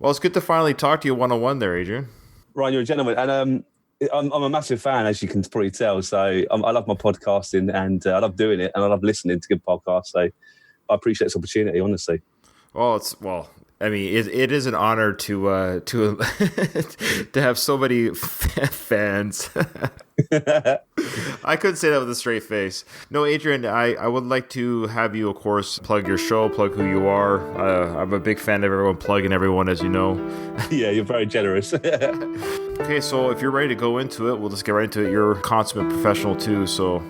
Well, it's good to finally talk to you one-on-one there, Adrian. Ryan, you're a gentleman, and I'm a massive fan, as you can probably tell. So I love my podcasting, and I love doing it, and I love listening to good podcasts. So I appreciate this opportunity, honestly. It is an honor to to have so many fans. I couldn't say that with a straight face. No, Adrian, I would like to have you, of course, plug your show, plug who you are. I'm a big fan of everyone plugging everyone, as you know. Yeah, you're very generous. Okay, so if you're ready to go into it, we'll just get right into it. You're a consummate professional too, so...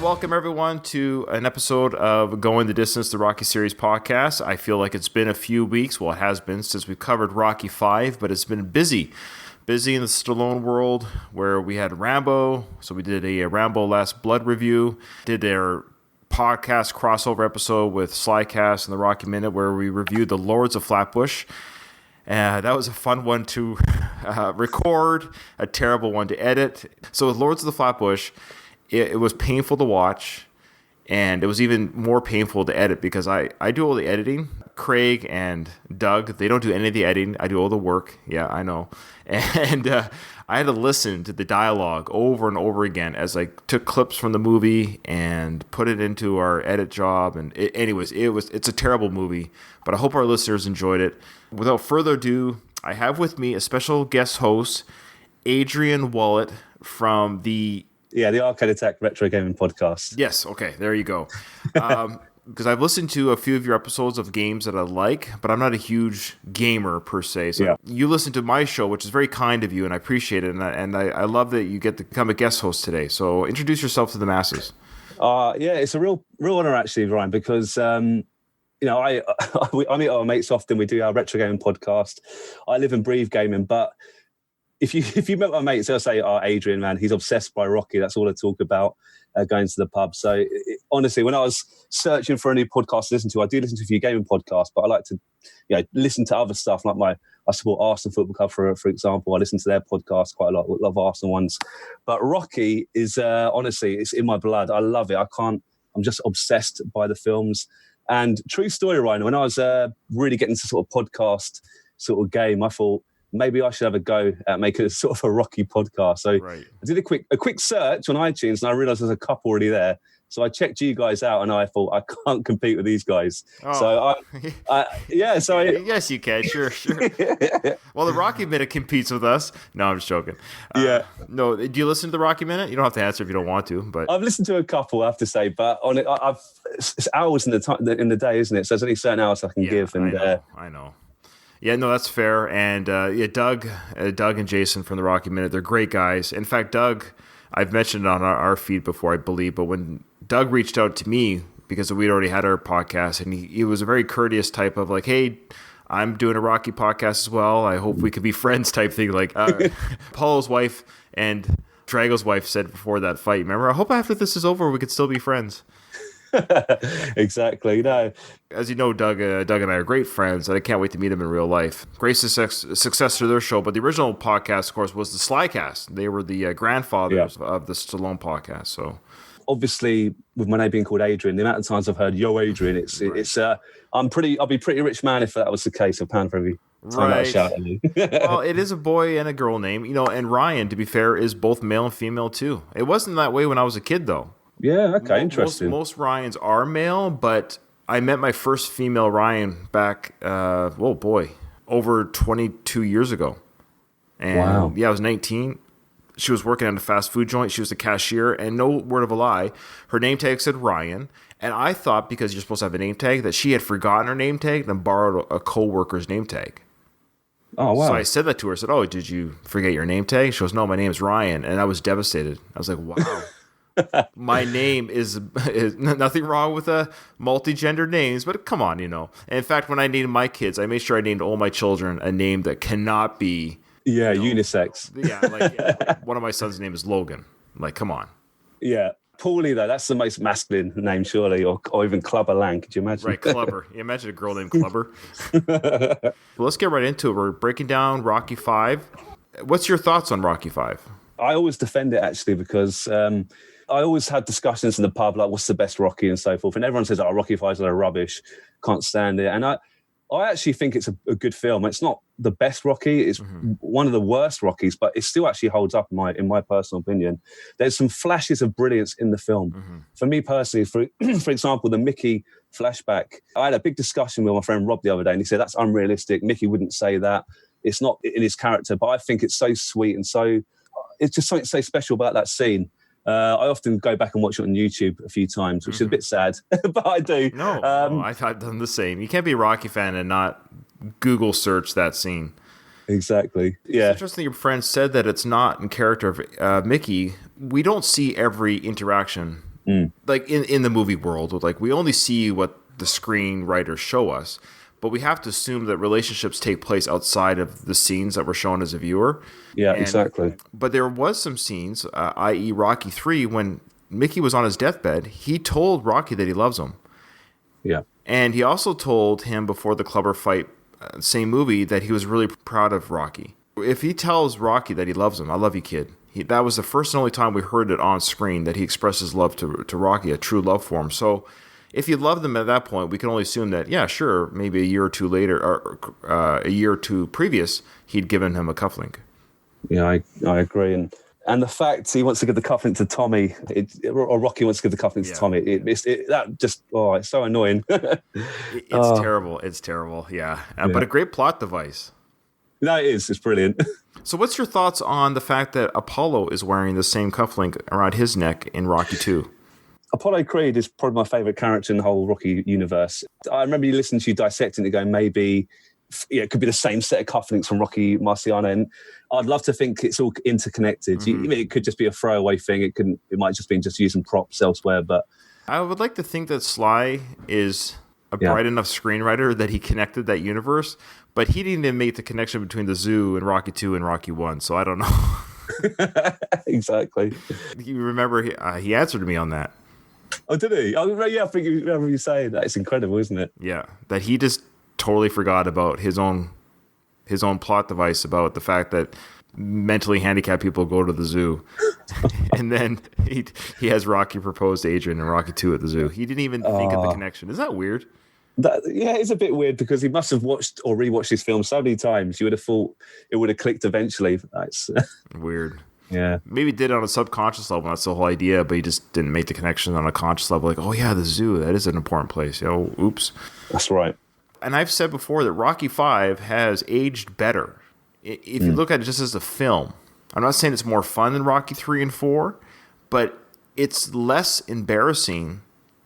Welcome everyone to an episode of Going the Distance, the Rocky Series podcast. I feel like it's been a few weeks, well it has been since we covered Rocky 5, but it's been busy in the Stallone world where we had Rambo, so we did a Rambo Last Blood review, did our podcast crossover episode with Slycast and the Rocky Minute where we reviewed the Lords of Flatbush. That was a fun one to record, a terrible one to edit. So with Lords of the Flatbush, it was painful to watch, and it was even more painful to edit because I do all the editing. Craig and Doug, they don't do any of the editing. I do all the work. Yeah, I know. And I had to listen to the dialogue over and over again as I took clips from the movie and put it into our edit job. And it's a terrible movie, but I hope our listeners enjoyed it. Without further ado, I have with me a special guest host, Adrian Wallet from the Arcade Attack Retro Gaming Podcast. Yes, okay, there you go. Because I've listened to a few of your episodes of games that I like, but I'm not a huge gamer per se. So You listen to my show, which is very kind of you, and I appreciate it. And I love that you get to become a guest host today. So introduce yourself to the masses. It's a real honor actually, Ryan, because I meet our mates often. We do our Retro Gaming Podcast. I live and breathe gaming, but if you met my mates, they'll say, Adrian, man, he's obsessed by Rocky. That's all I talk about, going to the pub. So honestly, when I was searching for a new podcast to listen to, I do listen to a few gaming podcasts, but I like to listen to other stuff. Like I support Arsenal Football Club, for example. I listen to their podcast quite a lot. I love Arsenal ones. But Rocky is, honestly, it's in my blood. I love it. I'm just obsessed by the films. And true story, Ryan, when I was really getting into sort of podcast sort of game, I thought, maybe I should have a go at making a sort of a Rocky podcast. So I did a quick search on iTunes, and I realized there's a couple already there. So I checked you guys out, and I thought I can't compete with these guys. So yes, you can. Sure. Well, the Rocky Minute competes with us. No, I'm just joking. No, do you listen to the Rocky Minute? You don't have to answer if you don't want to. But I've listened to a couple, I have to say. But on it, it's hours in the day, isn't it? So there's only certain hours I can give. And I know. Yeah, no, that's fair. And Doug and Jason from the Rocky Minute, they're great guys. In fact, Doug, I've mentioned it on our feed before, I believe, but when Doug reached out to me, because we'd already had our podcast, and he was a very courteous type of like, hey, I'm doing a Rocky podcast as well. I hope we could be friends type thing. Like Paulo's wife and Drago's wife said before that fight, remember, I hope after this is over, we could still be friends. Exactly. No, as you know, Doug and I are great friends, and I can't wait to meet him in real life. Great success to their show, but the original podcast, of course, was the Slycast. They were the grandfathers of the Stallone podcast. So, obviously, with my name being called Adrian, the amount of times I've heard "Yo, Adrian," it's I'll be pretty rich man if that was the case. A pound for every time I shout at you. Well, it is a boy and a girl name, and Ryan, to be fair, is both male and female too. It wasn't that way when I was a kid, though. Yeah, okay, interesting. Most Ryans are male, but I met my first female Ryan back, over 22 years ago. And wow. Yeah, I was 19. She was working at a fast food joint. She was the cashier, and no word of a lie, her name tag said Ryan. And I thought, because you're supposed to have a name tag, that she had forgotten her name tag and borrowed a co-worker's name tag. Oh, wow. So I said that to her. I said, oh, did you forget your name tag? She goes, no, my name's Ryan. And I was devastated. I was like, wow. My name is nothing wrong with multi-gender names, but come on, And in fact, when I named my kids, I made sure I named all my children a name that cannot be unisex. Like one of my sons' name is Logan. Like, come on. Yeah. Paulie, though, that's the most masculine name, surely, or even Clubber Lang. Could you imagine? Right, Clubber. You imagine a girl named Clubber. Well, let's get right into it. We're breaking down Rocky V. What's your thoughts on Rocky V? I always defend it, actually, because I always had discussions in the pub, like, what's the best Rocky and so forth. And everyone says, Rocky V is a rubbish, can't stand it. And I actually think it's a good film. It's not the best Rocky. It's one of the worst Rockies, but it still actually holds up in my personal opinion. There's some flashes of brilliance in the film. For me personally, for example, the Mickey flashback, I had a big discussion with my friend Rob the other day, and he said, that's unrealistic. Mickey wouldn't say that. It's not in his character, but I think it's so sweet and it's just something so special about that scene. I often go back and watch it on YouTube a few times, which is a bit sad, but I do. No, I've done the same. You can't be a Rocky fan and not Google search that scene. Exactly. Yeah. It's interesting your friend said that it's not in character of Mickey. We don't see every interaction like in the movie world. Like, we only see what the screenwriters show us, but we have to assume that relationships take place outside of the scenes that we're shown as a viewer. Yeah, exactly. But there was some scenes, i.e. Rocky III, when Mickey was on his deathbed, he told Rocky that he loves him. Yeah. And he also told him before the Clubber fight, same movie, that he was really proud of Rocky. If he tells Rocky that he loves him, I love you, kid. That was the first and only time we heard it on screen that he expressed his love to Rocky, a true love for him. So if he loved him at that point, we can only assume that, yeah, sure, maybe a year or two later, or a year or two previous, he'd given him a cufflink. Yeah, I agree. And the fact he wants to give the cufflink to Tommy, or Rocky wants to give the cufflink to Tommy, it's so annoying. It's terrible. It's terrible, yeah. But a great plot device. No, it is. It's brilliant. So what's your thoughts on the fact that Apollo is wearing the same cufflink around his neck in Rocky II? Apollo Creed is probably my favourite character in the whole Rocky universe. I remember you listening to you dissecting it, going, maybe it could be the same set of cufflinks from Rocky Marciano, and I'd love to think it's all interconnected. It could just be a throwaway thing. It might just be just using props elsewhere. But I would like to think that Sly is a bright enough screenwriter that he connected that universe, but he didn't even make the connection between the zoo and Rocky II and Rocky I. So I don't know. Exactly. You remember he answered me on that. Oh, did he? Oh, yeah, I think you remember you saying that. It's incredible, isn't it? Yeah, that he just totally forgot about his own plot device about the fact that mentally handicapped people go to the zoo. And then he has Rocky propose to Adrian in Rocky II at the zoo. He didn't even think of the connection. Is that weird? It's a bit weird because he must have watched or rewatched this film so many times. You would have thought it would have clicked eventually. That's weird. Yeah. Maybe he did it on a subconscious level. That's the whole idea, but he just didn't make the connection on a conscious level. Like, oh yeah, the zoo, that is an important place. Oops. That's right. And I've said before that Rocky V has aged better. If you look at it just as a film, I'm not saying it's more fun than Rocky 3 and 4, but it's less embarrassing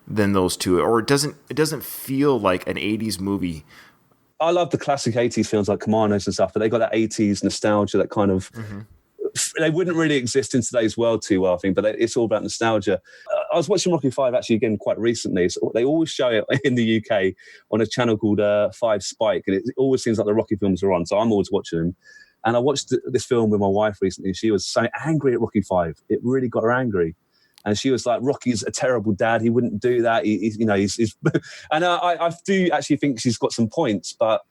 than those two, or it doesn't feel like an 80s movie. I love the classic 80s films like Commandos and stuff, but they got that 80s nostalgia, that kind of... They wouldn't really exist in today's world too well, I think, but it's all about nostalgia. I was watching Rocky V actually again quite recently. So they always show it in the UK on a channel called 5 Spike, and it always seems like the Rocky films are on, so I'm always watching them. And I watched this film with my wife recently, and she was so angry at Rocky V. It really got her angry. And she was like, Rocky's a terrible dad. He wouldn't do that. He's and I do actually think she's got some points, but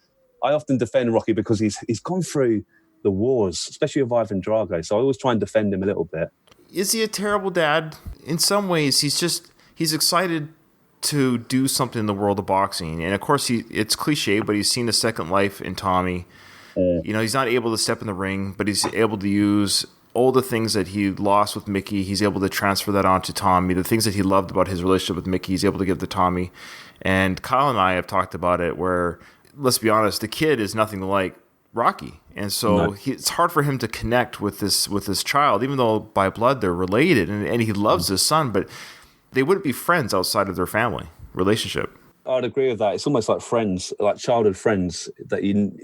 I often defend Rocky because he's gone through the wars, especially with Ivan Drago. So I always try and defend him a little bit. Is he a terrible dad? In some ways, he's excited to do something in the world of boxing. And of course, it's cliche, but he's seen a second life in Tommy. He's not able to step in the ring, but he's able to use all the things that he lost with Mickey. He's able to transfer that onto Tommy. The things that he loved about his relationship with Mickey, he's able to give to Tommy. And Kyle and I have talked about it where, let's be honest, the kid is nothing like Rocky. And so it's hard for him to connect with this child, even though by blood they're related and he loves his son, but they wouldn't be friends outside of their family relationship. I'd agree with that. It's almost like friends, like childhood friends that you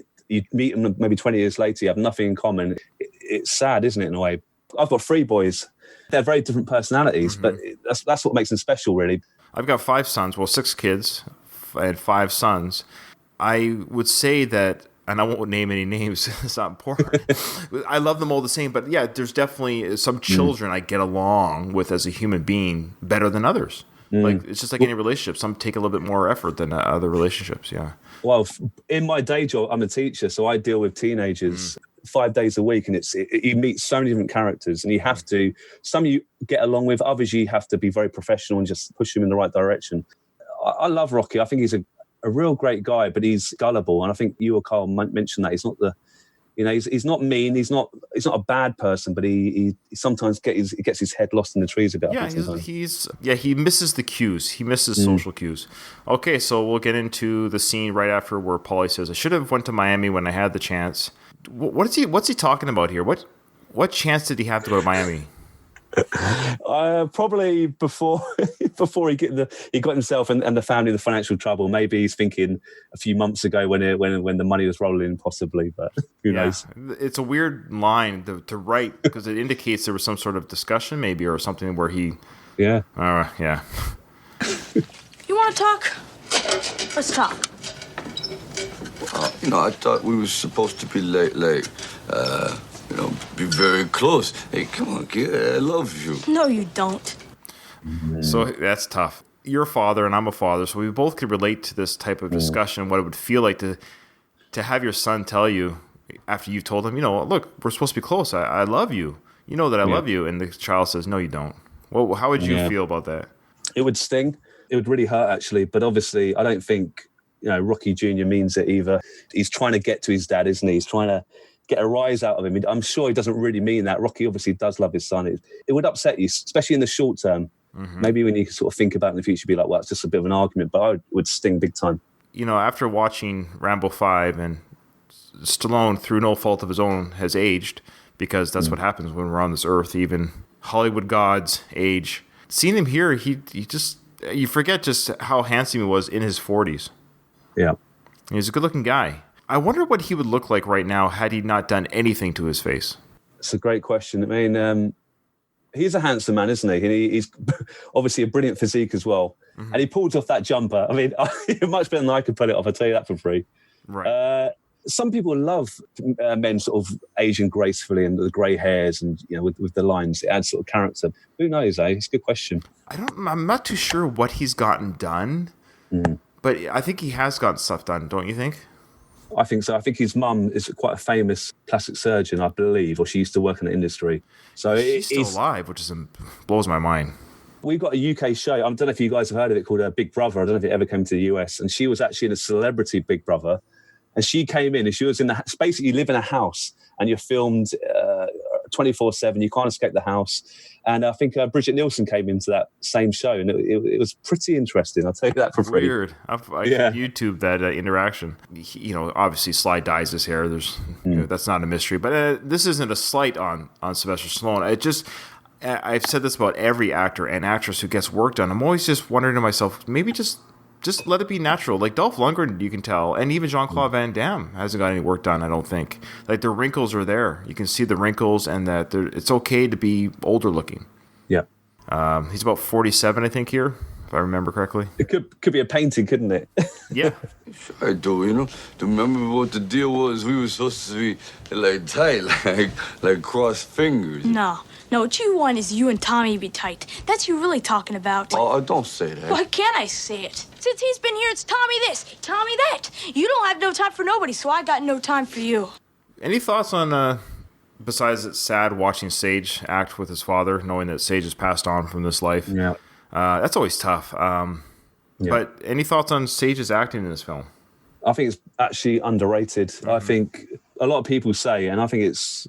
meet them maybe 20 years later, you have nothing in common. It's sad, isn't it, in a way? I've got 3 boys. They're very different personalities, but that's what makes them special, really. I've got 5 sons, 6 kids and 5 sons. I would say that, and I won't name any names, it's not important. I love them all the same, but yeah, there's definitely some children I get along with as a human being better than others. Like, it's just like any relationship. Some take a little bit more effort than other relationships, yeah. Well, in my day job, I'm a teacher, so I deal with teenagers 5 days a week, and you meet so many different characters, and you have to, some you get along with, others you have to be very professional and just push them in the right direction. I love Rocky. I think he's a real great guy, but he's gullible, and I think you or Carl mentioned that. He's not he's not mean. He's not a bad person, but he sometimes gets his head lost in the trees a bit. Yeah, he misses the cues. He misses social cues. Okay, so we'll get into the scene right after where Paulie says, "I should have went to Miami when I had the chance." What's he talking about here? What chance did he have to go to Miami? Probably before he got himself and the family in the financial trouble. Maybe he's thinking a few months ago when the money was rolling in, possibly. But who knows? It's a weird line to write because it indicates there was some sort of discussion, maybe, or something where he. Yeah. Yeah. You want to talk? Let's talk. I thought we were supposed to be be very close. Hey, come on, kid. I love you. No, you don't. So that's tough. You're a father and I'm a father, so we both could relate to this type of discussion, what it would feel like to have your son tell you after you've told him, look, we're supposed to be close. I love you. You know that I love you. And the child says, no, you don't. Well, how would you feel about that? It would sting. It would really hurt, actually. But obviously, I don't think, Rocky Jr. means it either. He's trying to get to his dad, isn't he? He's trying to get a rise out of him. I'm sure he doesn't really mean that. Rocky obviously does love his son. It would upset you, especially in the short term. Maybe when you sort of think about it in the future, be like, well, it's just a bit of an argument, but it would sting big time. After watching Rambo 5, and Stallone, through no fault of his own, has aged, because that's what happens when we're on this earth. Even Hollywood gods age. Seeing him here, you forget just how handsome he was in his 40s. Yeah. He's a good-looking guy. I wonder what he would look like right now had he not done anything to his face. It's a great question. I mean, he's a handsome man, isn't he? And he's obviously a brilliant physique as well. And he pulled off that jumper. I mean, much better than I could pull it off. I'll tell you that for free. Right. Some people love men sort of aging gracefully and the grey hairs and, with the lines. It adds sort of character. Who knows, eh? It's a good question. I'm not too sure what he's gotten done, but I think he has gotten stuff done, don't you think? I think so. I think his mum is quite a famous plastic surgeon, I believe, or she used to work in the industry. So she's still alive, which blows my mind. We've got a UK show. I don't know if you guys have heard of it, called Big Brother. I don't know if it ever came to the US. And she was actually in a celebrity Big Brother. And she came in and she was basically you live in a house and you're filmed 24/7. You can't escape the house. And I think Bridget Nielsen came into that same show, and it was pretty interesting. I'll tell you that for free. Weird. I YouTube that interaction. Obviously Sly dyes his hair. There's that's not a mystery. But this isn't a slight on Sylvester Stallone. I've said this about every actor and actress who gets work done. I'm always just wondering to myself, maybe just let it be natural. Like Dolph Lundgren, you can tell, and even Jean-Claude Van Damme hasn't got any work done, I don't think. Like, the wrinkles are there. You can see the wrinkles, and that it's okay to be older looking. Yeah. He's about 47, I think, here, if I remember correctly. It could be a painting, couldn't it? Yeah. I do, Do you remember what the deal was? We were supposed to be, tight, like cross fingers. No, what you want is you and Tommy be tight. That's you really talking about. Oh, don't say that. Why can't I say it? Since he's been here, it's Tommy this, Tommy that. You don't have no time for nobody, so I got no time for you. Any thoughts on, besides it's sad watching Sage act with his father, knowing that Sage has passed on from this life? Yeah. That's always tough. But any thoughts on Sage's acting in this film? I think it's actually underrated. I think a lot of people say, and I think it's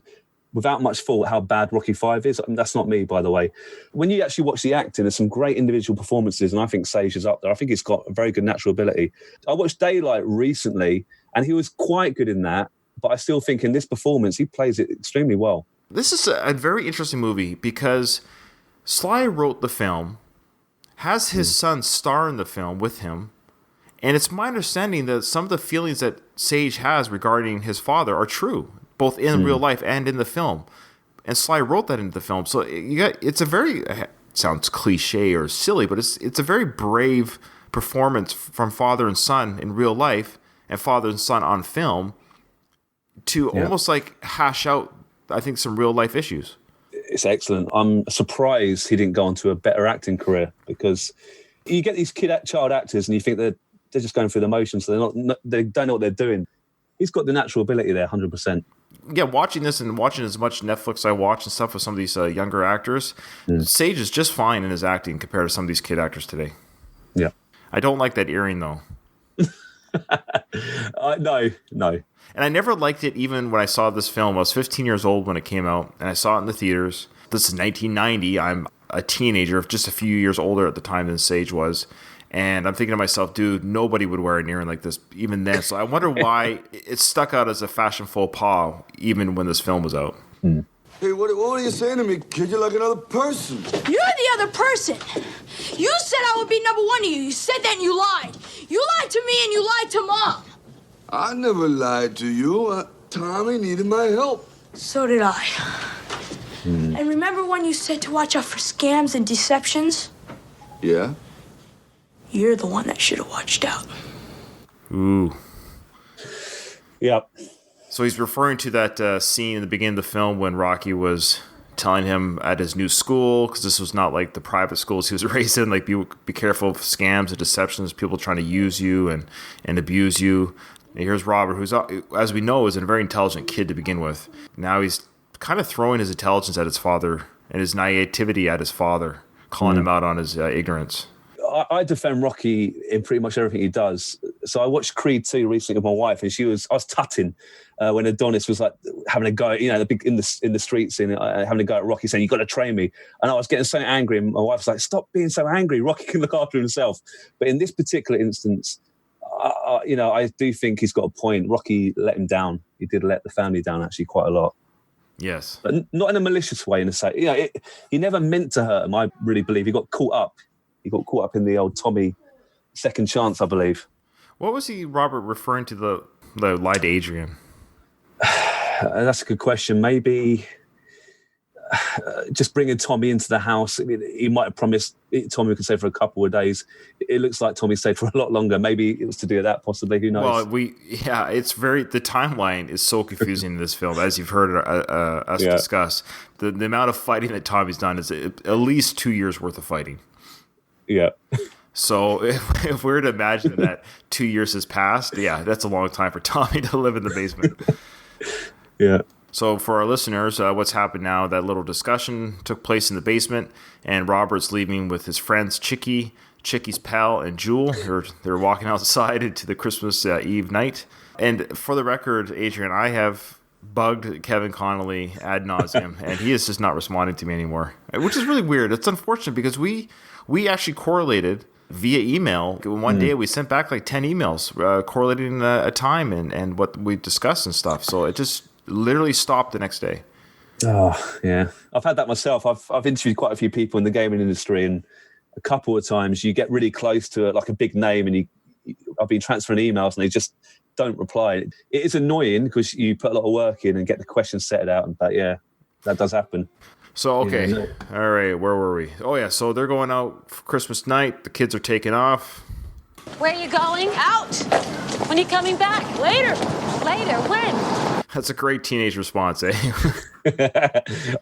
without much fault, how bad Rocky 5 is. And that's not me, by the way. When you actually watch the acting, there's some great individual performances, and I think Sage is up there. I think he's got a very good natural ability. I watched Daylight recently, and he was quite good in that, but I still think in this performance, he plays it extremely well. This is a very interesting movie because Sly wrote the film, has his son star in the film with him, and it's my understanding that some of the feelings that Sage has regarding his father are true, both in real life and in the film. And Sly wrote that into the film. So it's a very, sounds cliche or silly, but it's a very brave performance from father and son in real life and father and son on film to almost like hash out, I think, some real life issues. It's excellent. I'm surprised he didn't go on to a better acting career, because you get these child actors and you think they're just going through the motions. So they don't know what they're doing. He's got the natural ability there, 100%. Yeah, watching this and watching as much Netflix I watch and stuff with some of these younger actors, Sage is just fine in his acting compared to some of these kid actors today. Yeah. I don't like that earring, though. No. And I never liked it even when I saw this film. I was 15 years old when it came out, and I saw it in the theaters. This is 1990. I'm a teenager, just a few years older at the time than Sage was. And I'm thinking to myself, dude, nobody would wear an earring like this even then. So I wonder why it stuck out as a fashion faux pas even when this film was out. Hey, what are you saying to me, kid? You're like another person. You're the other person. You said I would be number one to you. You said that and you lied. You lied to me and you lied to Mom. I never lied to you. Tommy needed my help. So did I. And remember when you said to watch out for scams and deceptions? Yeah? You're the one that should have watched out. Ooh. Yep. So he's referring to that scene in the beginning of the film when Rocky was telling him at his new school, because this was not like the private schools he was raised in, like be careful of scams and deceptions, people trying to use you and abuse you. And here's Robert, who's, as we know, is a very intelligent kid to begin with. Now he's kind of throwing his intelligence at his father and his naivety at his father, calling him out on his ignorance. I defend Rocky in pretty much everything he does. So I watched Creed 2 recently with my wife, and I was tutting when Adonis was like having a go, in the streets and having a go at Rocky, saying, "You got to train me." And I was getting so angry, and my wife was like, "Stop being so angry. Rocky can look after himself." But in this particular instance, I do think he's got a point. Rocky let him down. He did let the family down actually quite a lot. Yes, but not in a malicious way. He never meant to hurt him. I really believe he got caught up. He got caught up in the old Tommy second chance, I believe. What was he, Robert, referring to the lie to Adrian? That's a good question. Maybe just bringing Tommy into the house. I mean, he might have promised Tommy could stay for a couple of days. It looks like Tommy stayed for a lot longer. Maybe it was to do with that, possibly. Who knows? Well, it's the timeline is so confusing in this film, as you've heard us discuss. The amount of fighting that Tommy's done is at least 2 years worth of fighting. Yeah. So if we were to imagine that 2 years has passed, that's a long time for Tommy to live in the basement. Yeah. So for our listeners, what's happened now, that little discussion took place in the basement, and Robert's leaving with his friends Chicky's pal, and Jewel. They're walking outside into the Christmas Eve night. And for the record, Adrian, I have bugged Kevin Connolly ad nauseum, and he is just not responding to me anymore, which is really weird. It's unfortunate because we actually correlated via email. One day we sent back like 10 emails correlating a time and what we discussed and stuff. So it just literally stopped the next day. Oh, yeah. I've had that myself. I've interviewed quite a few people in the gaming industry, and a couple of times you get really close to like a big name, and I've been transferring emails and they just don't reply. It is annoying because you put a lot of work in and get the questions set out, but yeah, that does happen. So, okay. All right, where were we? Oh, yeah, so they're going out for Christmas night. The kids are taking off. Where are you going? Out. When are you coming back? Later. When? That's a great teenage response, eh?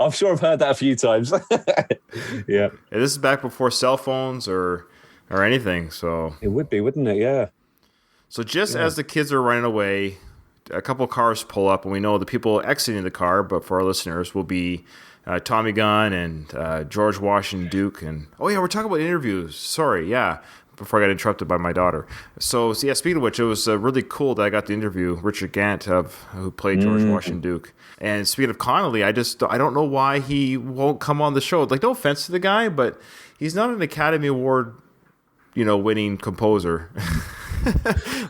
I'm sure I've heard that a few times. Yeah. This is back before cell phones or anything, so. It would be, wouldn't it? Yeah. So just as the kids are running away, a couple of cars pull up, and we know the people exiting the car, but for our listeners, will be Tommy Gunn and George Washington Duke. And we're talking about interviews. Sorry, before I got interrupted by my daughter. So speaking of which, it was really cool that I got to interview Richard Gant, who played George Washington Duke. And speaking of Connolly, I don't know why he won't come on the show. Like, no offense to the guy, but he's not an Academy Award, winning composer.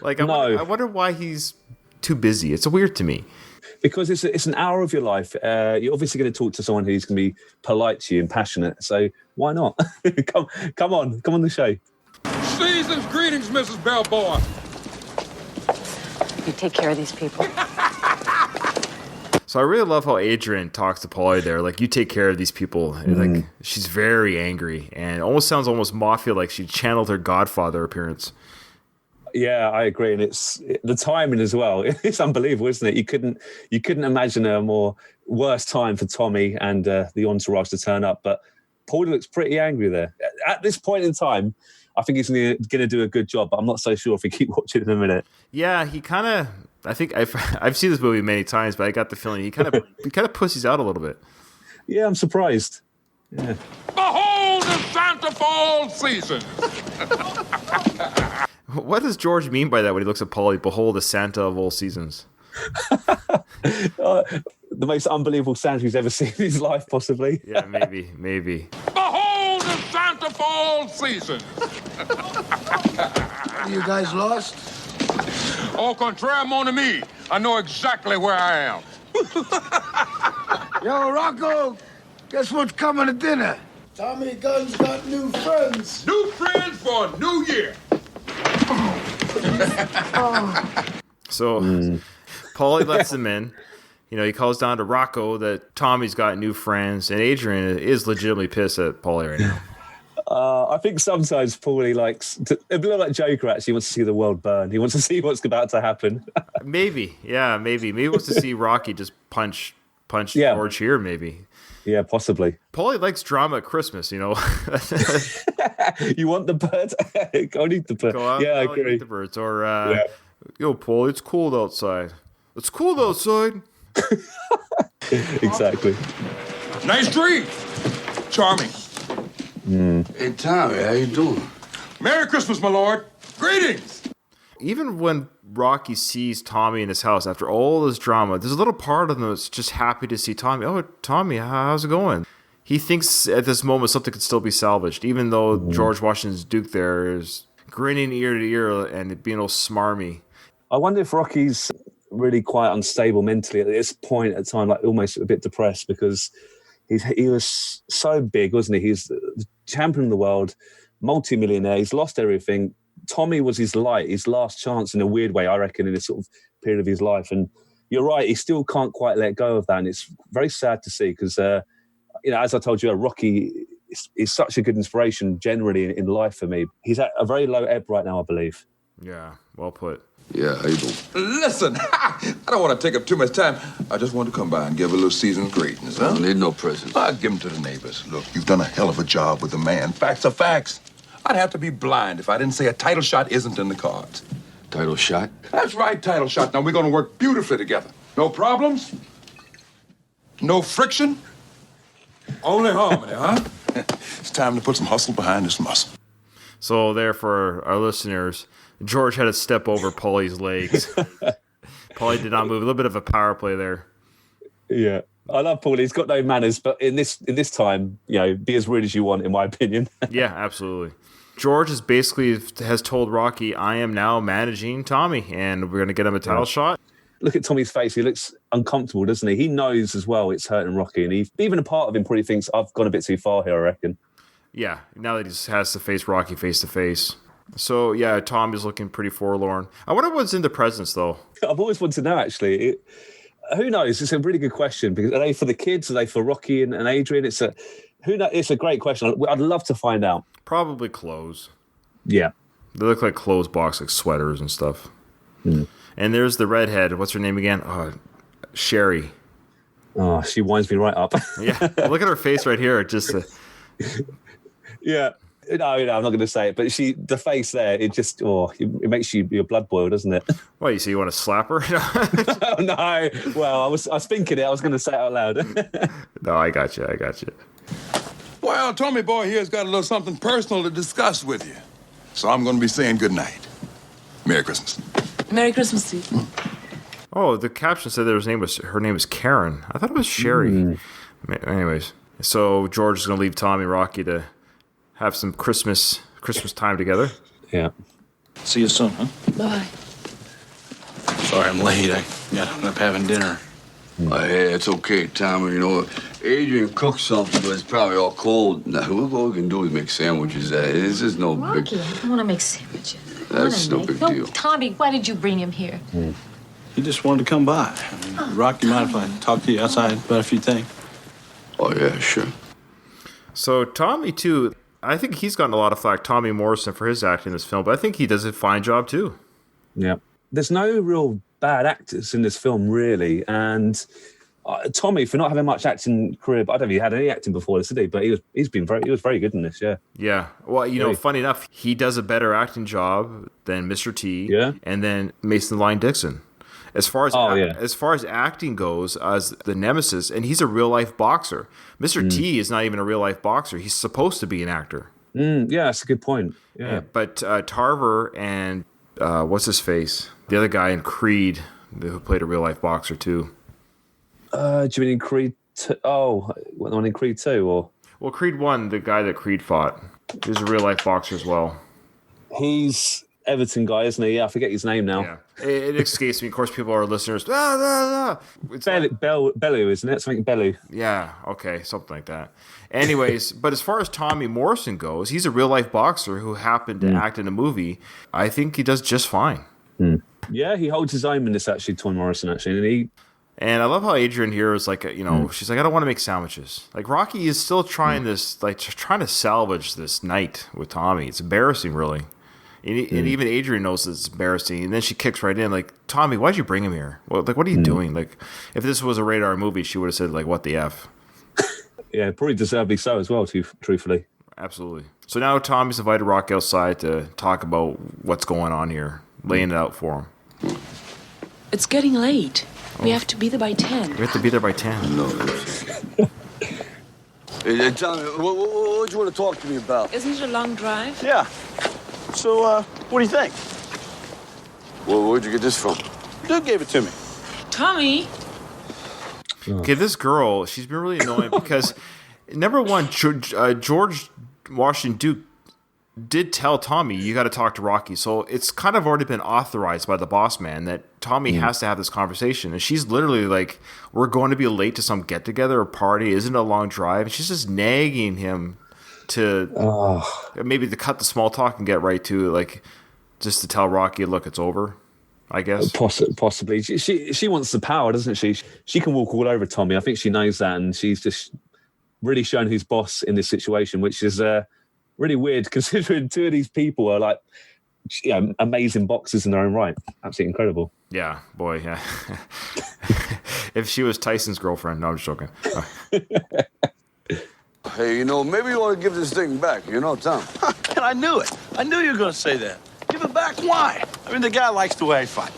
I wonder why he's too busy. It's weird to me. Because it's an hour of your life. You're obviously going to talk to someone who's going to be polite to you and passionate. So why not? come on the show. Season's greetings, Mrs. Bellboy. You take care of these people. So I really love how Adrian talks to Paulie there. Like, you take care of these people. And, like, she's very angry and almost sounds almost mafia, like she channeled her Godfather appearance. Yeah, I agree, and it's the timing as well. It's unbelievable, isn't it? You couldn't imagine a more worse time for Tommy and the entourage to turn up. But Paulie looks pretty angry there at this point in time. I think he's going to do a good job, but I'm not so sure if we keep watching in a minute. Yeah, he kind of. I think I've seen this movie many times, but I got the feeling he kind of pussies out a little bit. Yeah, I'm surprised. Yeah. Behold the Santa Fall season. What does George mean by that when he looks at Paulie? Behold the Santa of all seasons. The most unbelievable Santa he's ever seen in his life, possibly. Yeah, maybe. Behold the Santa Fall season. You guys lost? Au contraire, mon ami. I know exactly where I am. Yo, Rocco, guess what's coming to dinner? Tommy Gunn's got new friends. New friends for a new year. So Paulie lets them in. He calls down to Rocco that Tommy's got new friends, and Adrian is legitimately pissed at Paulie right now. I think sometimes Paulie likes a bit like Joker. Actually, wants to see the world burn. He wants to see what's about to happen. Maybe he wants to see Rocky just punch George here. Maybe. Yeah, possibly. Paulie likes drama at Christmas. You want the bird? Go and eat the bird. Go out, yeah, I agree. Eat the birds, or yo, Paulie, it's cold outside. It's cold outside. Exactly. Nice dream. Charming. Hey, Tommy, how you doing? Merry Christmas, my lord. Greetings. Even when Rocky sees Tommy in his house after all this drama, there's a little part of him that's just happy to see Tommy. Oh, Tommy, how's it going? He thinks at this moment something could still be salvaged, even though George Washington's Duke there is grinning ear to ear and being all smarmy. I wonder if Rocky's really quite unstable mentally at this point at time, like almost a bit depressed, because he was so big, wasn't he? He's the champion of the world, multi-millionaire. He's lost everything. Tommy was his light, his last chance in a weird way, I reckon, in this sort of period of his life. And you're right, he still can't quite let go of that. And it's very sad to see because, as I told you, Rocky is such a good inspiration generally in life for me. He's at a very low ebb right now, I believe. Yeah, well put. Yeah, how you doing? Listen, I don't want to take up too much time. I just want to come by and give a little season's greetings. I don't need no presents. I'll give them to the neighbors. Look, you've done a hell of a job with the man. Facts are facts. I'd have to be blind if I didn't say a title shot isn't in the cards. Title shot? That's right, title shot. Now we're going to work beautifully together. No problems? No friction? Only harmony, huh? It's time to put some hustle behind this muscle. So there, for our listeners, George had to step over Paulie's legs. Paulie did not move. A little bit of a power play there. Yeah. I love Paulie. He's got no manners, but in this time, be as rude as you want, in my opinion. Yeah, absolutely. George has told Rocky, I am now managing Tommy, and we're going to get him a title shot. Look at Tommy's face. He looks uncomfortable, doesn't he? He knows as well it's hurting Rocky, and even a part of him probably thinks, I've gone a bit too far here, I reckon. Yeah, now that he just has to face Rocky face to face. So, yeah, Tom is looking pretty forlorn. I wonder what's in the presents, though. I've always wanted to know, actually. Who knows? It's a really good question. Because are they for the kids? Are they for Rocky and Adrian? It's a great question. I'd love to find out. Probably clothes. Yeah. They look like clothes box, like sweaters and stuff. And there's the redhead. What's her name again? Sherry. Oh, she winds me right up. Yeah. Look at her face right here. Just... Yeah. No, I'm not going to say it, but the face there, it just, it makes your blood boil, doesn't it? What, you say you want to slap her? Oh, no. Well, I was thinking it. I was going to say it out loud. No, I got you. Well, Tommy boy here's got a little something personal to discuss with you. So I'm going to be saying good night. Merry Christmas. Merry Christmas to you. Oh, the caption said her name was Karen. I thought it was Sherry. Anyways, so George is going to leave Tommy and Rocky to have some Christmas time together. Yeah. See you soon, huh? Bye. Sorry I'm late. I got up having dinner. Hey, it's okay, Tommy. Adrian cooked something, but it's probably all cold. Now, all we can do is make sandwiches. This is no Rocky, big... I don't want to make sandwiches. That's no big deal. Tommy, why did you bring him here? He just wanted to come by. I mean, Rock, you mind if I talk to you outside about a few things? Oh, yeah, sure. So Tommy, too, I think he's gotten a lot of flack, Tommy Morrison, for his acting in this film, but I think he does a fine job, too. Yeah. There's no real bad actors in this film, really. And Tommy, for not having much acting career, but I don't think he had any acting before this, did he? But he was very good in this, yeah. Yeah. Well, you know, funny enough, he does a better acting job than Mr. T and then Mason Line Dixon. As far as acting goes, as the nemesis, and he's a real life boxer. Mr. T is not even a real life boxer. He's supposed to be an actor. Yeah, that's a good point. Yeah. But Tarver and what's his face? The other guy in Creed, who played a real life boxer too. Do you mean in Creed 2? Oh, the one in Creed 2? Or? Well, Creed 1, the guy that Creed fought, he's a real life boxer as well. He's Everton guy, isn't he? Yeah, I forget his name now. Yeah. It escapes me. Of course, people are listeners. It's Bellew, isn't it? Something Bellew. Yeah, okay, something like that. Anyways, but as far as Tommy Morrison goes, he's a real life boxer who happened to act in a movie. I think he does just fine. Yeah, he holds his own in this, actually, Tommy Morrison, actually. And I love how Adrian here is like, she's like, I don't want to make sandwiches. Like, Rocky is still trying this, like, trying to salvage this night with Tommy. It's embarrassing, really. And even Adrian knows it's embarrassing. And then she kicks right in, like, Tommy, why'd you bring him here? Well, like, what are you doing? Like, if this was a rated R movie, she would have said, like, what the F? Yeah, probably deservedly so as well, truthfully. Absolutely. So now Tommy's invited Rocky outside to talk about what's going on here, laying it out for him. It's getting late. We have to be there by 10. We have to be there by 10. No. Hey, Tommy, what do you want to talk to me about? Isn't it a long drive? Yeah. So, what do you think? Well, where'd you get this from? Dude gave it to me. Tommy! Okay, this girl, she's been really annoying because, number one, George Washington Duke did tell Tommy, you got to talk to Rocky. So it's kind of already been authorized by the boss man that Tommy has to have this conversation. And she's literally like, we're going to be late to some get-together or party. Isn't it a long drive? And she's just nagging him to maybe to cut the small talk and get right to it, like just to tell Rocky, look, it's over, I guess. Possibly. She wants the power, doesn't she? She can walk all over Tommy. I think she knows that. And she's just really shown who's boss in this situation, which is really weird considering two of these people are like, amazing boxers in their own right. Absolutely incredible. Yeah, boy, yeah. If she was Tyson's girlfriend. No, I'm just joking. Hey, maybe you want to give this thing back, Tom? And I knew it. I knew you were going to say that. Give it back? Why? I mean, the guy likes the way I fight.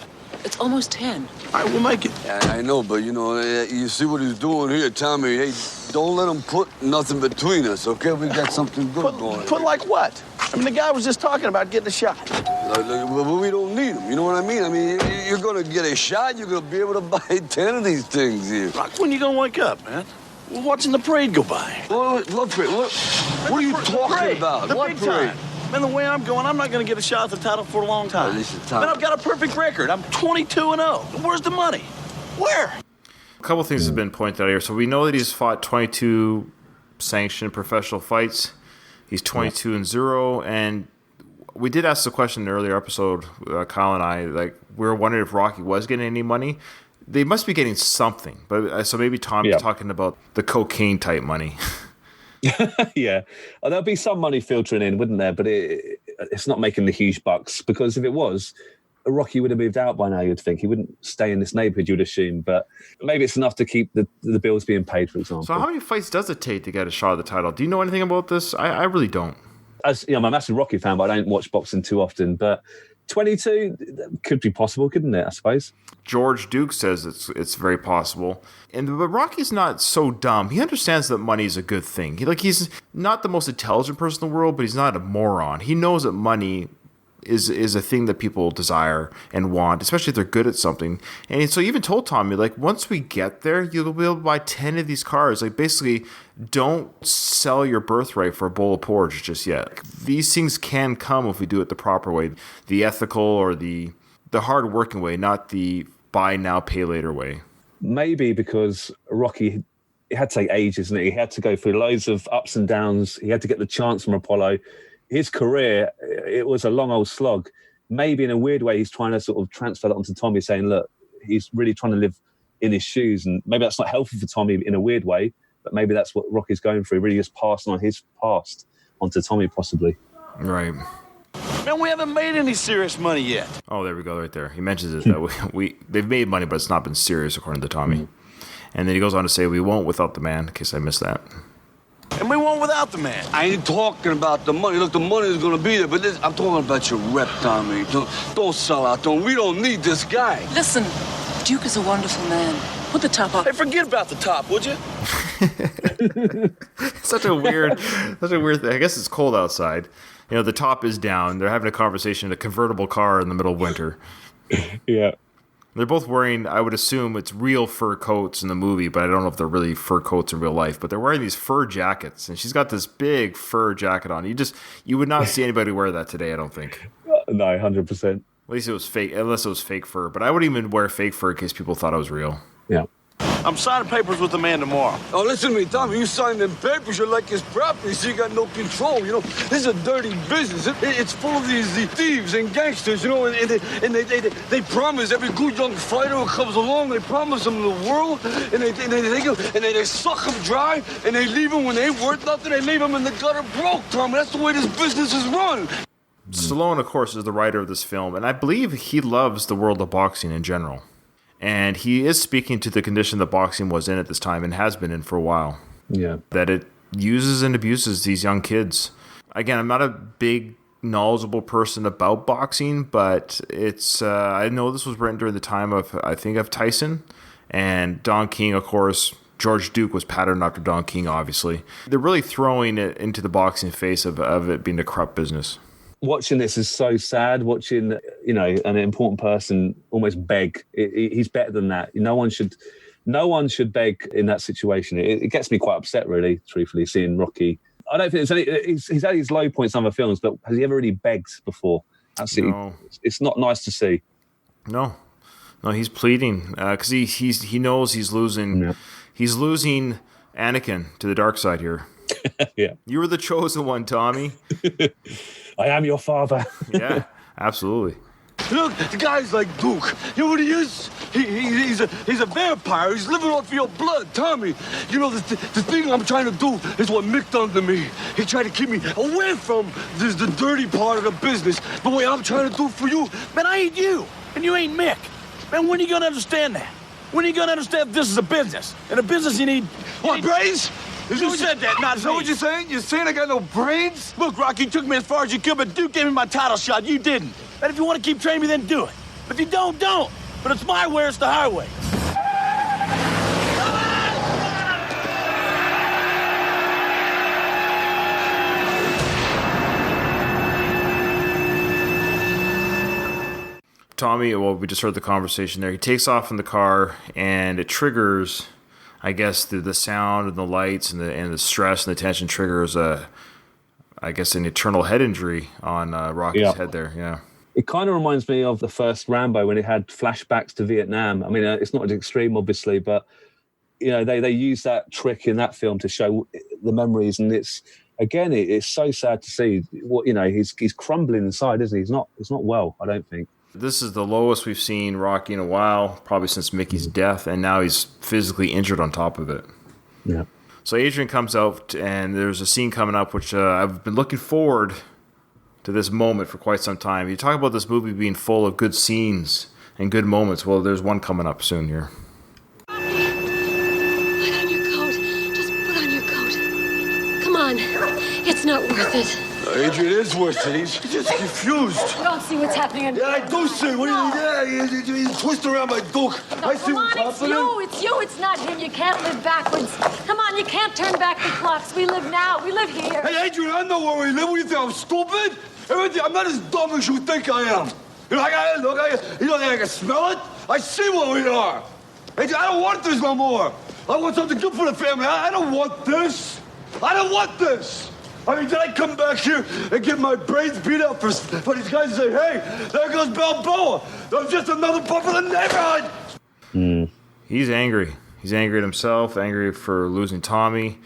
It's almost 10. All right, we'll make it. Yeah, I know, but, you see what he's doing here, Tommy. Hey, don't let him put nothing between us, okay? We got something good going. Put like what? I mean, the guy was just talking about getting a shot. Well, we don't need him. You know what I mean? I mean, you're going to get a shot. You're going to be able to buy 10 of these things here. Rock, when you going to wake up, man? We're watching the parade go by. What parade? What are you talking about? The What big parade? time. Man, the way I'm going, I'm not going to get a shot at the title for a long time. Listen, Tom. Man, I've got a perfect record. I'm 22-0. Where's the money? Where? A couple things have been pointed out here. So we know that he's fought 22 sanctioned professional fights. He's 22-0, and we did ask the question in an earlier episode, Kyle and I, like, we were wondering if Rocky was getting any money. They must be getting something, but so maybe Tommy's talking about the cocaine type money. Yeah, there'll be some money filtering in, wouldn't there? But it's not making the huge bucks, because if it was, Rocky would have moved out by now, you'd think. He wouldn't stay in this neighborhood, you'd assume. But maybe it's enough to keep the bills being paid, for example. So how many fights does it take to get a shot at the title? Do you know anything about this? I really don't. As I'm a massive Rocky fan, but I don't watch boxing too often. But 22 could be possible, couldn't it, I suppose? George Duke says it's very possible. But Rocky's not so dumb. He understands that money is a good thing. He's not the most intelligent person in the world, but he's not a moron. He knows that money is a thing that people desire and want, especially if they're good at something. And so he even told Tommy, like, once we get there, you'll be able to buy 10 of these cars. Like, basically, don't sell your birthright for a bowl of porridge just yet. These things can come if we do it the proper way, the ethical or the hard-working way, not the buy now, pay later way. Maybe because Rocky, it had to take ages, didn't it? He had to go through loads of ups and downs. He had to get the chance from Apollo. His career, it was a long old slog. Maybe in a weird way, he's trying to sort of transfer that onto Tommy, saying, look, he's really trying to live in his shoes, and maybe that's not healthy for Tommy in a weird way, but maybe that's what Rocky's going through, really just passing on his past onto Tommy possibly. Right. Man, we haven't made any serious money yet. Oh, there we go, right there. He mentions it that they've made money, but it's not been serious, according to Tommy. And then he goes on to say, we won't without the man, in case I missed that. And we won't without the man. I ain't talking about the money. Look, the money is gonna be there, but I'm talking about your rep, Tommy. Don't sell out. We don't need this guy. Listen, Duke is a wonderful man. Put the top off. Hey, forget about the top, would you? Such a weird thing. I guess it's cold outside. You know, the top is down. They're having a conversation in a convertible car in the middle of winter. Yeah. They're both wearing, I would assume it's real fur coats in the movie, but I don't know if they're really fur coats in real life. But they're wearing these fur jackets, and she's got this big fur jacket on. You would not see anybody wear that today, I don't think. No, 100%. At least it was fake, unless it was fake fur. But I wouldn't even wear fake fur in case people thought it was real. Yeah. I'm signing papers with the man tomorrow. Oh, listen to me, Tommy. You sign them papers, you're like his property, so you got no control. You know, this is a dirty business. It's full of these thieves and gangsters, you know, and they promise every good young fighter who comes along, they promise them the world, and they suck them dry, and they leave them when they ain't worth nothing. They leave them in the gutter broke, Tommy. That's the way this business is run. Stallone, of course, is the writer of this film, and I believe he loves the world of boxing in general. And he is speaking to the condition that boxing was in at this time and has been in for a while. Yeah. That it uses and abuses these young kids. Again, I'm not a big knowledgeable person about boxing, but it's I know this was written during the time of Tyson and Don King, of course. George Duke was patterned after Don King, obviously. They're really throwing it into the boxing face of it being a corrupt business. Watching this is so sad. Watching, you know, an important person almost beg. He's better than that. No one should beg in that situation. It gets me quite upset, really, truthfully, seeing Rocky. I don't think he's had his low points in other films, but has he ever really begged before? Absolutely, no. It's not nice to see. No, he's pleading because he knows he's losing. Yeah. He's losing Anakin to the dark side here. Yeah, you were the chosen one, Tommy. I am your father. Yeah, absolutely. Look, the guy's like Duke. You know what he is? He's a vampire. He's living off your blood, Tommy. You know, the thing I'm trying to do is what Mick done to me. He tried to keep me away from the dirty part of the business. But what I'm trying to do for you, man, I ain't you, and you ain't Mick. Man, when are you going to understand that? When are you going to understand this is a business? And a business you need... What, brains? You said that, not me. Is that what you're saying? You're saying I got no brains? Look, Rocky, you took me as far as you could, but Duke gave me my title shot. You didn't. And if you want to keep training me, then do it. But if you don't. But it's my way, it's the highway. Tommy, well, we just heard the conversation there. He takes off in the car, and it triggers, I guess, the sound and the lights and the stress and the tension triggers, an eternal head injury on Rocky's head there. Yeah. It kind of reminds me of the first Rambo when it had flashbacks to Vietnam. I mean, it's not as extreme, obviously, but you know they use that trick in that film to show the memories, and it's so sad to see. What he's crumbling inside, isn't he? He's not well, I don't think. This is the lowest we've seen Rocky in a while, probably since Mickey's death, and now he's physically injured on top of it. Yeah. So Adrian comes out, and there's a scene coming up, which I've been looking forward to this moment for quite some time. You talk about this movie being full of good scenes and good moments. Well, there's one coming up soon here. Put on your coat. Just put on your coat. Come on. It's not worth it. Adrian is worth it. He's just confused. You don't see what's happening. Yeah, I do see. What do you twist around my Duke. No, I see what's happening. It's you. It's not him. You can't live backwards. Come on, you can't turn back the clocks. We live now. We live here. Hey, Adrian, I know where we live. What do you think? I'm stupid? I'm not as dumb as you think I am. You know, you don't think I can smell it? I see what we are. Adrian, I don't want this no more. I want something good for the family. I don't want this. I don't want this. I mean, did I come back here and get my brains beat up for these guys to say, hey, there goes Balboa. I'm just another pup in the neighborhood. He's angry. He's angry at himself, angry for losing Tommy.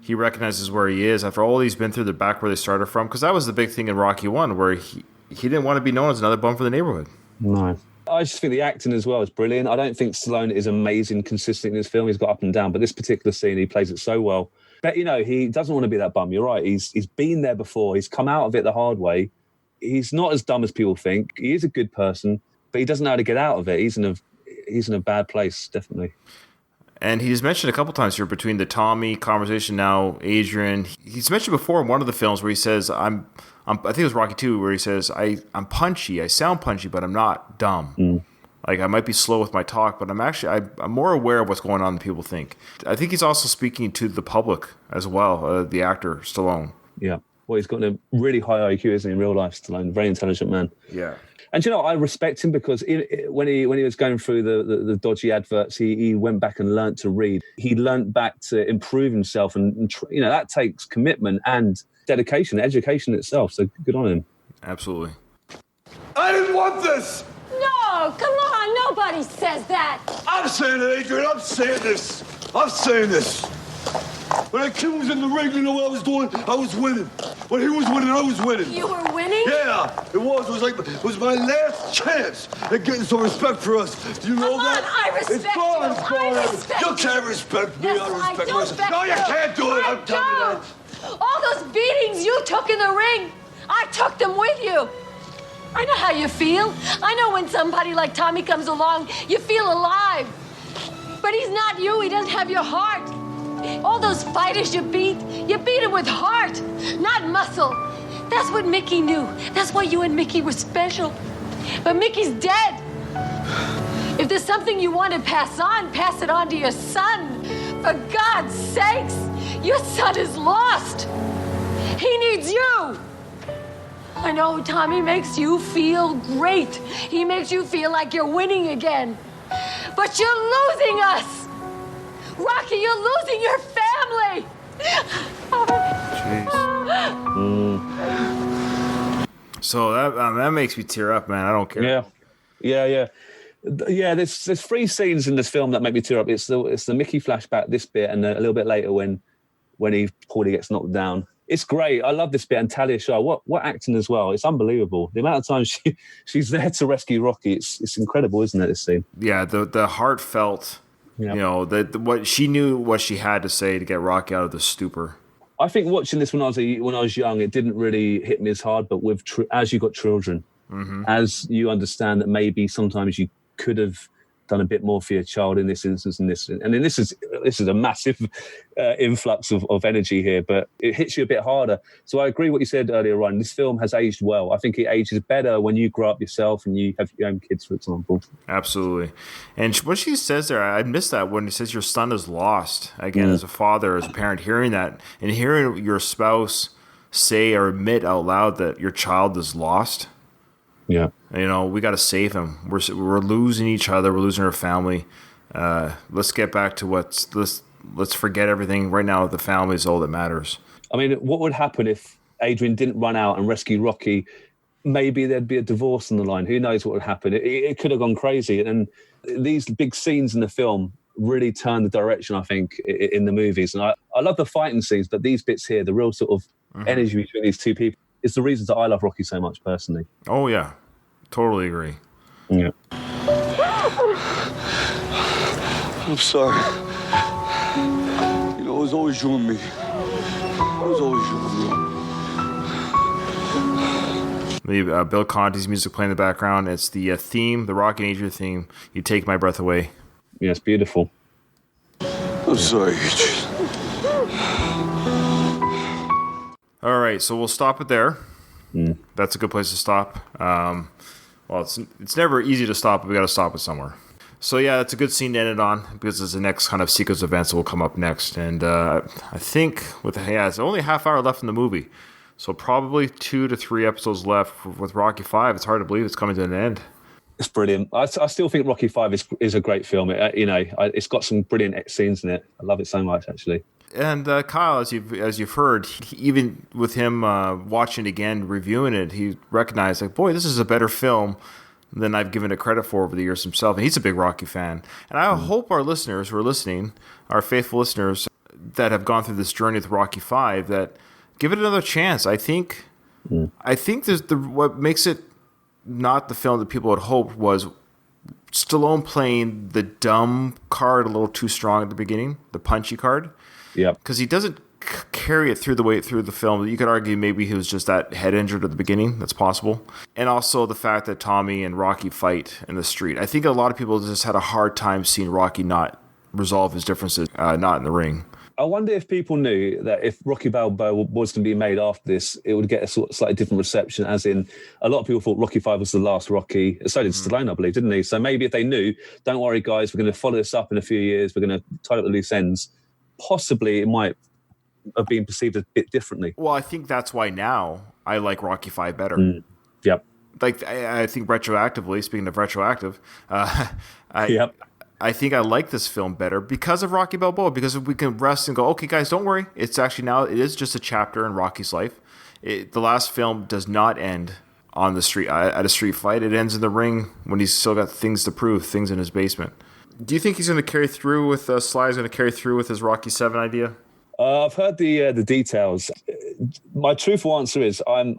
He recognizes where he is after all he's been through, the back where they started from. Because that was the big thing in Rocky 1, where he didn't want to be known as another bum for the neighborhood. No. I just think the acting as well is brilliant. I don't think Stallone is amazing, consistent in his film. He's got up and down, but this particular scene, he plays it so well. But, you know, he doesn't want to be that bum. You're right. He's been there before. He's come out of it the hard way. He's not as dumb as people think. He is a good person, but he doesn't know how to get out of it. He's in a bad place, definitely. And he's mentioned a couple times here between the Tommy conversation now, Adrian. He's mentioned before in one of the films where he says, I think it was Rocky 2, where he says, I'm punchy. I sound punchy, but I'm not dumb. Like, I might be slow with my talk, but I'm more aware of what's going on than people think. I think he's also speaking to the public as well, the actor, Stallone. Yeah. Well, he's got a really high IQ, isn't he, in real life, Stallone? Very intelligent man. Yeah. And, you know, I respect him because when he was going through the dodgy adverts, he went back and learnt to read. He learnt back to improve himself. And you know, that takes commitment and dedication, education itself. So good on him. Absolutely. I didn't want this. No, come on. Nobody says that. I'm saying it, Adrian. I'm saying this. When that kid was in the ring, you know what I was doing? I was winning. When he was winning, I was winning. You were winning? Yeah, it was. It was my last chance at getting some respect for us. Do you know that? I respect it's gone, you. It's gone. I respect you can't respect me. Yes, I respect I do myself. respect No, you can't do it. I'm telling you that. All those beatings you took in the ring, I took them with you. I know how you feel. I know when somebody like Tommy comes along, you feel alive. But he's not you. He doesn't have your heart. All those fighters you beat him with heart, not muscle. That's what Mickey knew. That's why you and Mickey were special. But Mickey's dead. If there's something you want to pass it on to your son. For God's sakes, your son is lost. He needs you. I know Tommy makes you feel great. He makes you feel like you're winning again. But you're losing us. Rocky, you're losing your family. Jeez. So that makes me tear up, man. I don't care. Yeah. There's three scenes in this film that make me tear up. It's the Mickey flashback, this bit, and a little bit later when Paulie gets knocked down. It's great. I love this bit. And Talia Shire, what acting as well. It's unbelievable. The amount of time she's there to rescue Rocky. It's incredible, isn't it? This scene. Yeah, the heartfelt. Yep. You know, what she knew what she had to say to get Rocky out of the stupor. I think watching this when I was young, it didn't really hit me as hard. But as you got children, as you understand that maybe sometimes you could have done a bit more for your child in this instance, this is a massive influx of energy here, but it hits you a bit harder. So I agree what you said earlier, Ryan. This film has aged well. I think it ages better when you grow up yourself and you have your own kids, for example. Absolutely. And what she says there, I missed that when it says your son is lost. Again, as a father, as a parent, hearing that and hearing your spouse say or admit out loud that your child is lost. Yeah. You know, we got to save him. We're losing each other. We're losing our family. Let's get back to let's forget everything. Right now, the family is all that matters. I mean, what would happen if Adrian didn't run out and rescue Rocky? Maybe there'd be a divorce on the line. Who knows what would happen? It could have gone crazy. And these big scenes in the film really turned the direction, I think, in the movies. And I love the fighting scenes, but these bits here, the real sort of energy between these two people, it's the reasons that I love Rocky so much personally. Oh, yeah. Totally agree. Yeah. I'm sorry. You know, it was always you and me. It was always you and me. Bill Conti's music playing in the background. It's the theme, the Rocky and Adrian theme. You Take My Breath Away. Yeah, it's beautiful. I'm sorry, Adrian. All right, so we'll stop it there. That's a good place to stop. Well, it's never easy to stop, but we got to stop it somewhere. So yeah, that's a good scene to end it on because it's the next kind of sequence of events that will come up next. And I think it's only a half hour left in the movie, so probably 2 to 3 episodes left with Rocky 5. It's hard to believe it's coming to an end. It's brilliant. I still think Rocky 5 is a great film. It's got some brilliant scenes in it. I love it so much, actually. And Kyle, as you've heard, even with him watching it again, reviewing it, he recognized, like, boy, this is a better film than I've given it credit for over the years himself. And he's a big Rocky fan. And I hope our listeners who are listening, our faithful listeners that have gone through this journey with Rocky 5, that give it another chance. I think there's what makes it not the film that people had hoped was Stallone playing the dumb card a little too strong at the beginning, the punchy card. Yeah. Because he doesn't carry it through the way through the film. You could argue maybe he was just that head injured at the beginning. That's possible. And also the fact that Tommy and Rocky fight in the street. I think a lot of people just had a hard time seeing Rocky not resolve his differences, not in the ring. I wonder if people knew that if Rocky Balboa was to be made after this, it would get a sort of slightly different reception, as in a lot of people thought Rocky 5 was the last Rocky. So did Stallone, I believe, didn't he? So maybe if they knew, don't worry, guys, we're going to follow this up in a few years. We're going to tie up the loose ends. Possibly it might have been perceived a bit differently. Well, I think that's why now I like Rocky 5 better. Yep. Like, I think retroactively, speaking of retroactive, Yep. I think I like this film better because of Rocky Balboa, because we can rest and go, okay, guys, don't worry. It's actually now, it is just a chapter in Rocky's life. The last film does not end on the street, at a street fight. It ends in the ring when he's still got things to prove, things in his basement. Do you think he's going to carry through with, Sly's going to carry through with his Rocky 7 idea? I've heard the details. My truthful answer is I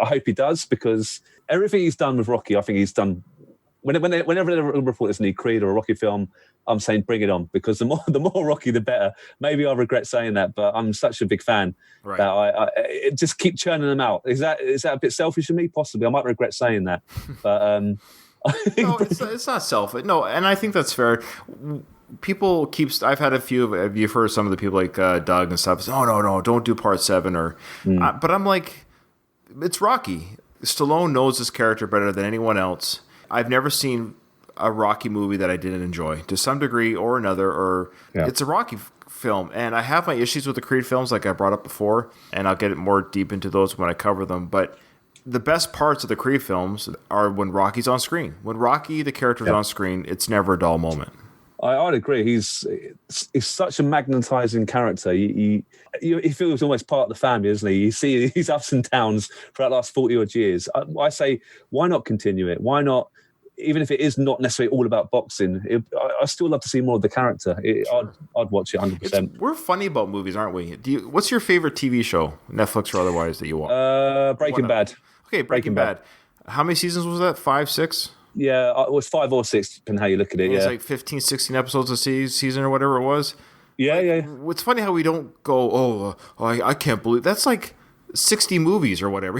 hope he does, because everything he's done with Rocky, I think he's done. Whenever they report this new Creed or a Rocky film, I'm saying bring it on, because the more Rocky, the better. Maybe I'll regret saying that, but I'm such a big fan that I just keep churning them out. Is that a bit selfish of me? Possibly. I might regret saying that, but no, it's not selfish. No, and I think that's fair. People I've had a few of you've heard some of the people like Doug and stuff say, oh no, don't do part 7 or but I'm like, it's Rocky. Stallone knows his character better than anyone else. I've never seen a Rocky movie that I didn't enjoy to some degree or another, it's a Rocky film. And I have my issues with the Creed films, like I brought up before, and I'll get more deep into those when I cover them. But the best parts of the Creed films are when Rocky's on screen. When Rocky, the character, is on screen, it's never a dull moment. I'd agree. He's such a magnetizing character. He feels almost part of the family, isn't he? You see his ups and downs for the last 40 odd years. I say, why not continue it? Why not? Even if it is not necessarily all about boxing, I still love to see more of the character. I'd watch it 100%. We're funny about movies, aren't we? What's your favorite TV show, Netflix or otherwise, that you watch? Breaking Bad. Okay, Breaking Bad. How many seasons was that? 5, 6? Yeah, it was 5 or 6, depending how you look at it. It was like 15, 16 episodes a season or whatever it was. Yeah. It's funny how we don't go, I can't believe that's like 60 movies or whatever,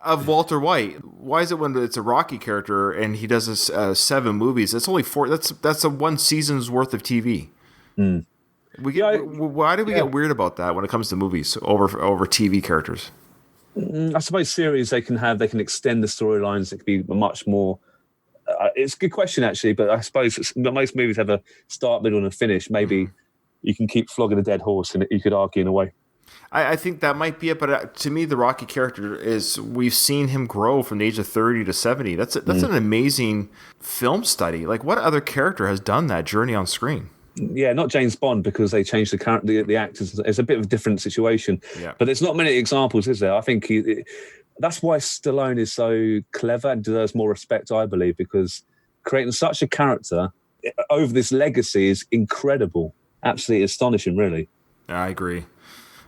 of Walter White. Why is it when it's a Rocky character and he does this 7 movies? That's only 4. That's a 1 season's worth of TV. Why do we get weird about that when it comes to movies over TV characters? I suppose series they can extend the storylines. It could be much more. It's a good question actually, but I suppose most movies have a start, middle, and a finish. Maybe you can keep flogging a dead horse, and you could argue in a way. I think that might be it, but to me, the Rocky character is, we've seen him grow from the age of 30 to 70. That's an amazing film study. Like, what other character has done that journey on screen? Yeah, not James Bond, because they changed the actors. It's a bit of a different situation. Yeah. But there's not many examples, is there? I think that's why Stallone is so clever and deserves more respect, I believe, because creating such a character over this legacy is incredible. Absolutely astonishing, really. I agree.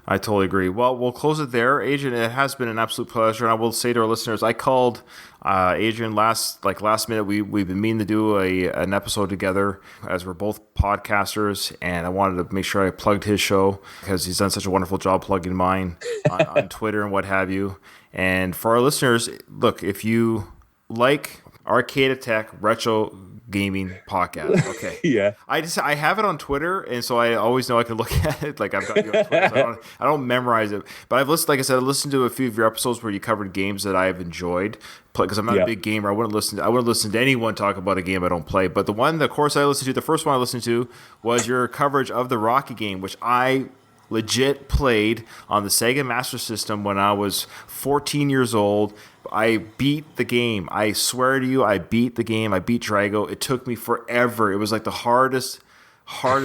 I totally agree. Well, we'll close it there. Adrian, it has been an absolute pleasure. And I will say to our listeners, I called Adrian last minute. We've been meaning to do an episode together, as we're both podcasters, and I wanted to make sure I plugged his show because he's done such a wonderful job plugging mine on Twitter and what have you. And for our listeners, look, if you like Arcade Attack Retro Gaming Podcast, okay, yeah, I have it on Twitter, and so I always know I can look at it. Like, I've got you on Twitter, so I don't memorize it, but I've listened. Like I said, I listened to a few of your episodes where you covered games that I've enjoyed. Because I'm not a big gamer, I wouldn't listen to anyone talk about a game I don't play. But the first one I listened to was your coverage of the Rocky game, which I legit played on the Sega Master System when I was 14 years old. I beat the game. I swear to you, I beat the game. I beat Drago. It took me forever. It was like the hardest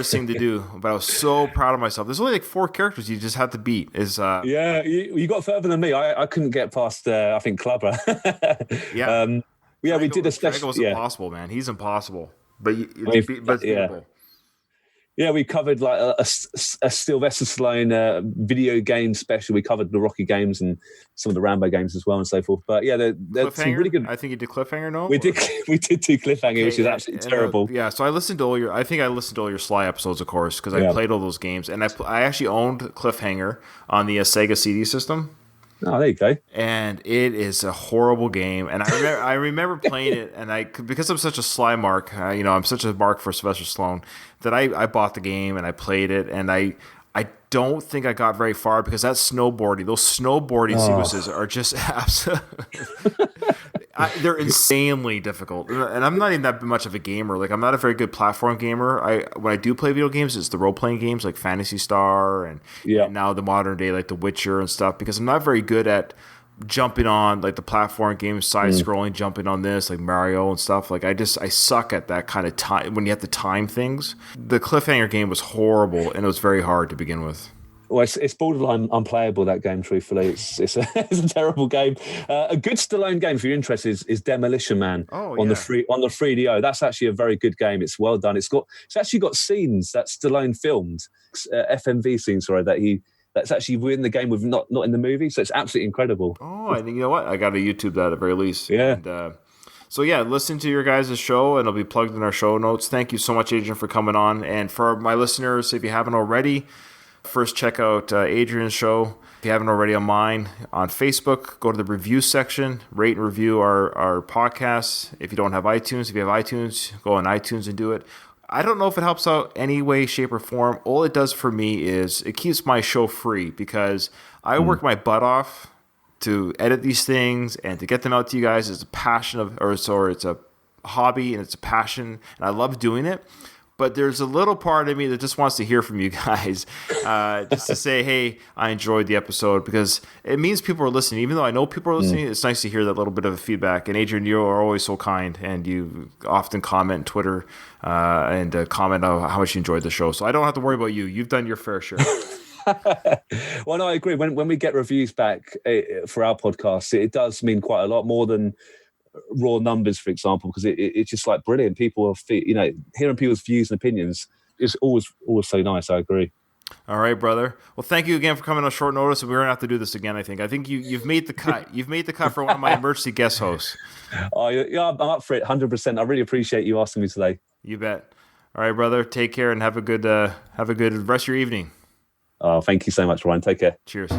thing to do, but I was so proud of myself. There's only like 4 characters you just have to beat. Yeah, you got further than me. I couldn't get past, I think, Clubber. Yeah. We did a special. Drago was impossible, man. He's impossible. But it's beatable. Yeah, we covered like a Sylvester Stallone video game special. We covered the Rocky games and some of the Rambo games as well and so forth. But yeah, there's some really good. I think you did Cliffhanger. No, we did do Cliffhanger, which is absolutely terrible. Yeah, so I listened to all your. I think I listened to all your Sly episodes, of course, because I played all those games, and I actually owned Cliffhanger on the Sega CD system. Oh, there you go. And it is a horrible game. And I remember playing it, and because I'm such a Sly mark, I'm such a mark for Sylvester Stallone, that I bought the game and I played it, and I don't think I got very far because those snowboarding sequences are just absolutely. They're insanely difficult, and I'm not even that much of a gamer. Like, I'm not a very good platform gamer. When I do play video games, it's the role playing games like Phantasy Star and now the modern day like The Witcher and stuff. Because I'm not very good at jumping on like the platform games, side scrolling, jumping on this like Mario and stuff. Like I suck at that kind of time when you have to time things. The Cliffhanger game was horrible, and it was very hard to begin with. Well, it's borderline unplayable, that game, truthfully. It's a terrible game. A good Stallone game, if you're interested, is Demolition Man on the 3DO. That's actually a very good game. It's well done. It's actually got scenes that Stallone filmed, FMV scenes, that's actually within the game with not in the movie. So it's absolutely incredible. Oh, I think, you know what? I got to YouTube that at the very least. Yeah. And, so yeah, listen to your guys' show, and it'll be plugged in our show notes. Thank you so much, Adrian, for coming on. And for my listeners, if you haven't already, first, check out Adrian's show. If you haven't already on mine, on Facebook, go to the review section, rate and review our podcasts. If you don't have iTunes, if you have iTunes, go on iTunes and do it. I don't know if it helps out any way, shape, or form. All it does for me is it keeps my show free because I work my butt off to edit these things and to get them out to you guys. It's a passion it's a hobby and it's a passion, and I love doing it. But there's a little part of me that just wants to hear from you guys, just to say, hey, I enjoyed the episode, because it means people are listening. Even though I know people are listening, it's nice to hear that little bit of feedback. And Adrian, you are always so kind, and you often comment on Twitter and comment on how much you enjoyed the show. So I don't have to worry about you. You've done your fair share. Well, no, I agree. When we get reviews back for our podcast, it does mean quite a lot more than raw numbers, for example, because it's just like brilliant. People are, hearing people's views and opinions is always so nice. I agree. All right, brother. Well, thank you again for coming on short notice, and we're gonna have to do this again. I think you've made the cut. You've made the cut for one of my emergency guest hosts. Oh yeah, I'm up for it, 100%. I really appreciate you asking me today. You bet. All right, brother. Take care and have a good rest of your evening. Oh, thank you so much, Ryan. Take care. Cheers.